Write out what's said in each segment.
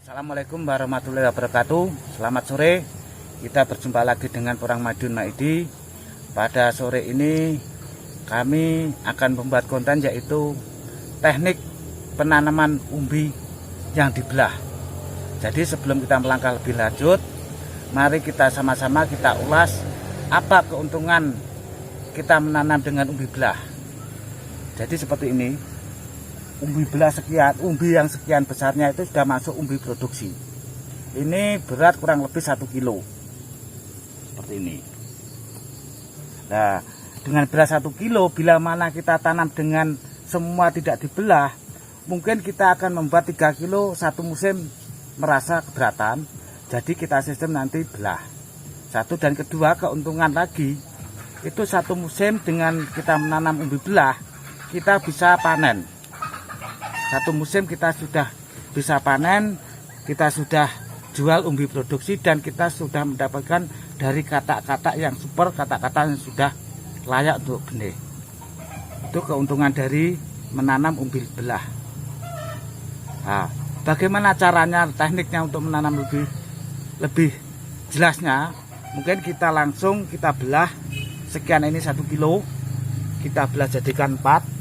Assalamualaikum warahmatullahi wabarakatuh. Selamat sore. Kita berjumpa lagi dengan Porang Madiun Maidi. Pada sore ini kami akan membuat konten yaitu teknik penanaman umbi yang dibelah. Jadi sebelum kita melangkah lebih lanjut, mari kita sama-sama kita ulas apa keuntungan kita menanam dengan umbi belah. Jadi seperti ini. Umbi belah sekian, umbi yang sekian besarnya itu sudah masuk umbi produksi. Ini berat kurang lebih 1 kilo. Seperti ini. Nah, dengan berat 1 kilo, bila mana kita tanam dengan semua tidak dibelah, mungkin kita akan membuat 3 kilo satu musim merasa keberatan. Jadi kita sistem nanti belah. Satu dan kedua, keuntungan lagi, itu satu musim dengan kita menanam umbi belah, kita bisa panen. Satu musim kita sudah bisa panen, kita sudah jual umbi produksi, dan kita sudah mendapatkan dari katak-katak yang super, katak-katak yang sudah layak untuk benih. Itu keuntungan dari menanam umbi belah. Nah, bagaimana caranya, tekniknya untuk menanam lebih jelasnya, mungkin kita langsung kita belah sekian, ini 1 kilo, kita belah jadikan 4.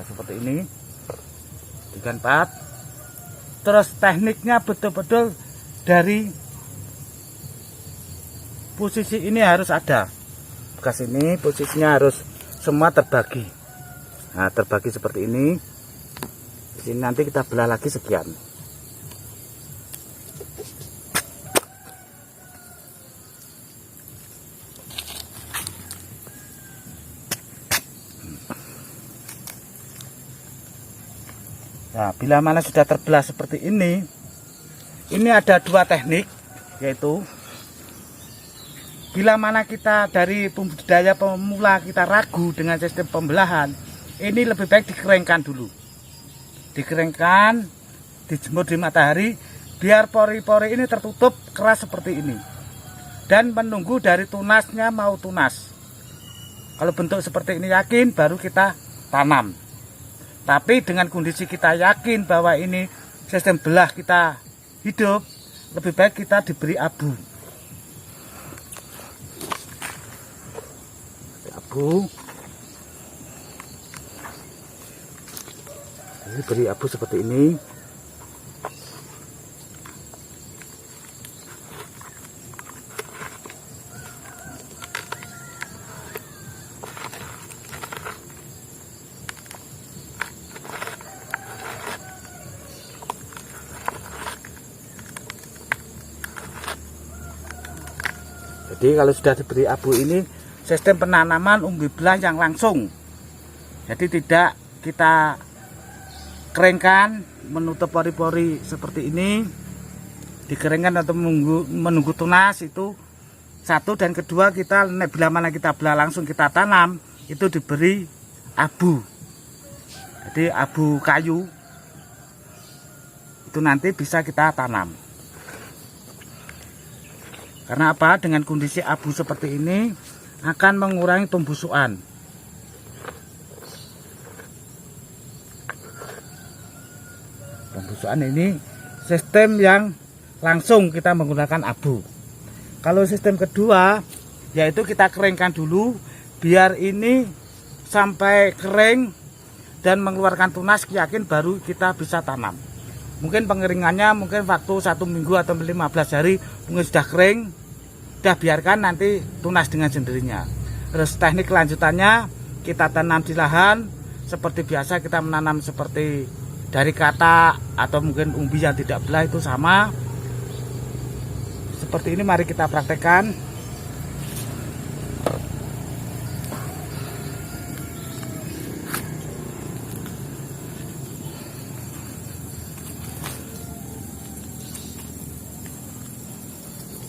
Seperti ini, dengan 4. Terus tekniknya betul-betul dari posisi ini harus ada, bekas ini posisinya harus semua terbagi. Nah, terbagi seperti ini. Di sini nanti kita belah lagi sekian. Nah, bila mana sudah terbelah seperti ini ada 2 teknik, yaitu bila mana kita dari pembudidaya pemula kita ragu dengan sistem pembelahan, ini lebih baik dikeringkan dulu. Dikeringkan, dijemur di matahari, biar pori-pori ini tertutup keras seperti ini. Dan menunggu dari tunasnya mau tunas. Kalau bentuk seperti ini yakin, baru kita tanam. Tapi dengan kondisi kita yakin bahwa ini sistem belah kita hidup, lebih baik kita diberi abu. Abu. Ini beri abu seperti ini. Jadi kalau sudah diberi abu ini, sistem penanaman umbi belah yang langsung. Jadi tidak kita keringkan, menutup pori-pori seperti ini, dikeringkan atau menunggu tunas, itu satu. Dan kedua, kita bila mana kita belah langsung kita tanam, itu diberi abu. Jadi abu kayu, itu nanti bisa kita tanam. Karena apa? Dengan kondisi abu seperti ini akan mengurangi pembusukan. Pembusukan ini sistem yang langsung kita menggunakan abu. Kalau sistem kedua, yaitu kita keringkan dulu, biar ini sampai kering dan mengeluarkan tunas, yakin baru kita bisa tanam. Mungkin pengeringannya mungkin waktu 1 minggu atau 15 hari mungkin sudah kering, sudah biarkan nanti tunas dengan sendirinya. Terus teknik lanjutannya kita tanam di lahan seperti biasa, kita menanam seperti dari katak atau mungkin umbi yang tidak belah, itu sama. Seperti ini mari kita praktekkan.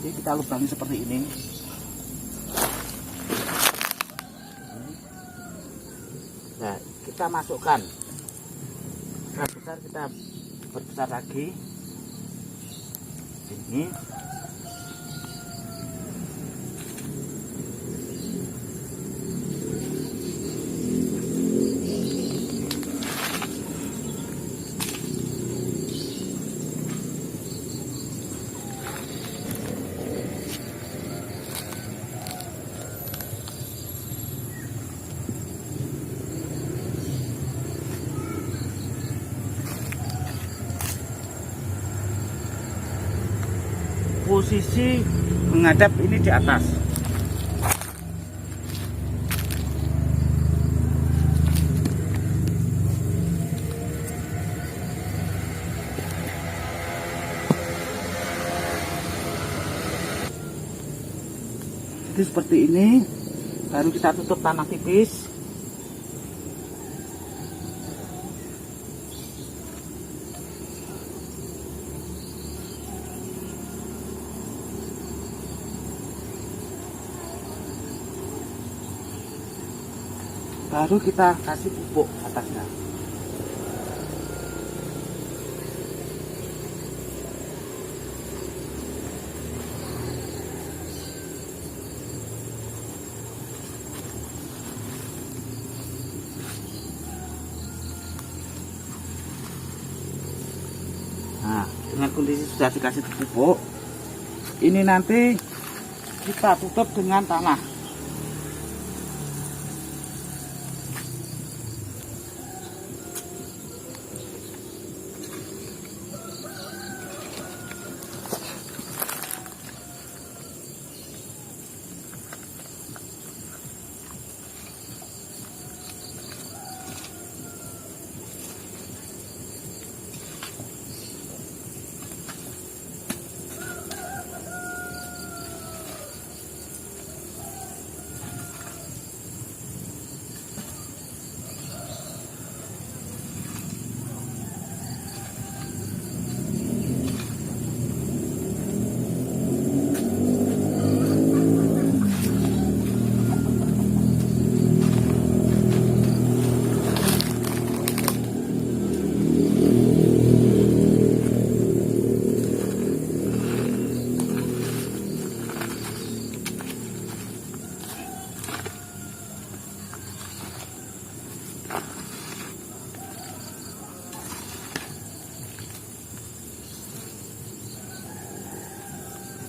Kita lubangi seperti ini. Nah, kita masukkan. Nah, besar kita perbesar lagi. Ini. posisi menghadap ini di atas. Jadi seperti ini, baru kita tutup tanah tipis. Baru kita kasih pupuk atasnya. Nah, dengan kondisi sudah dikasih pupuk, ini nanti kita tutup dengan tanah.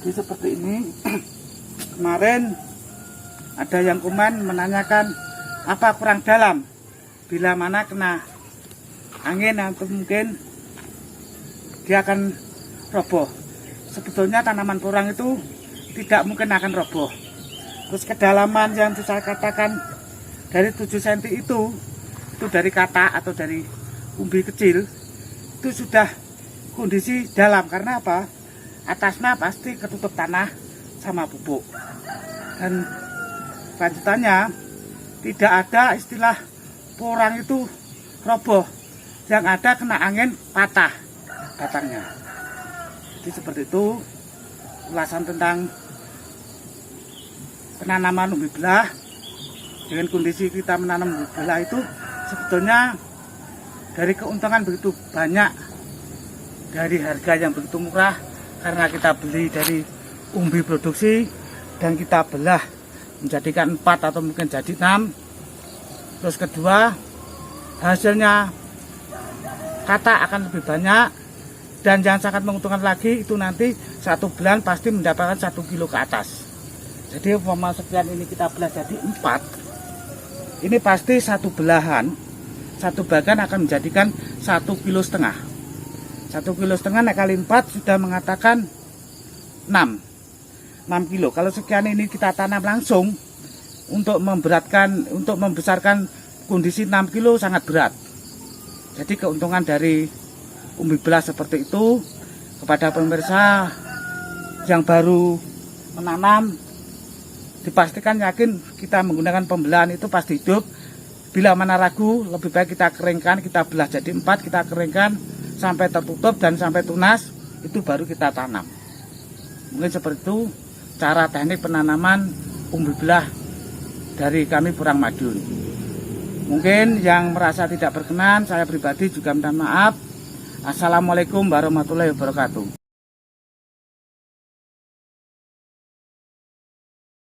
Jadi seperti ini. Kemarin ada yang komen menanyakan apa kurang dalam, bila mana kena angin atau mungkin dia akan roboh. Sebetulnya tanaman porang itu tidak mungkin akan roboh. Terus kedalaman yang saya katakan dari 7 cm itu dari kata atau dari umbi kecil itu sudah kondisi dalam. Karena apa? Atasnya pasti ketutup tanah sama pupuk. Dan lanjutannya tidak ada istilah porang itu roboh. Yang ada kena angin patah batangnya. Jadi seperti itu ulasan tentang penanaman umbi belah. Dengan kondisi kita menanam umbi belah itu sebetulnya dari keuntungan begitu banyak, dari harga yang begitu murah. Karena kita beli dari umbi produksi dan kita belah menjadikan 4 atau mungkin jadi 6. Terus kedua, hasilnya kata akan lebih banyak. Dan yang sangat menguntungkan lagi itu nanti 1 bulan pasti mendapatkan 1 kilo ke atas. Jadi umpama sekian ini kita belah jadi 4, ini pasti 1 belahan, 1 bagan akan menjadikan 1,5 kilo. 1,5 kilo kali 4 sudah mengatakan 6 kilo. Kalau sekian ini kita tanam langsung, untuk membesarkan kondisi 6 kilo sangat berat. Jadi keuntungan dari umbi belah seperti itu kepada pemirsa yang baru menanam, dipastikan yakin kita menggunakan pembelahan itu pasti hidup. Bila mana ragu, lebih baik kita keringkan, kita belah jadi 4, kita keringkan sampai tertutup dan sampai tunas, itu baru kita tanam. Mungkin seperti itu cara teknik penanaman umbi belah dari kami Purang Madun. Mungkin yang merasa tidak berkenan, saya pribadi juga minta maaf. Assalamualaikum warahmatullahi wabarakatuh.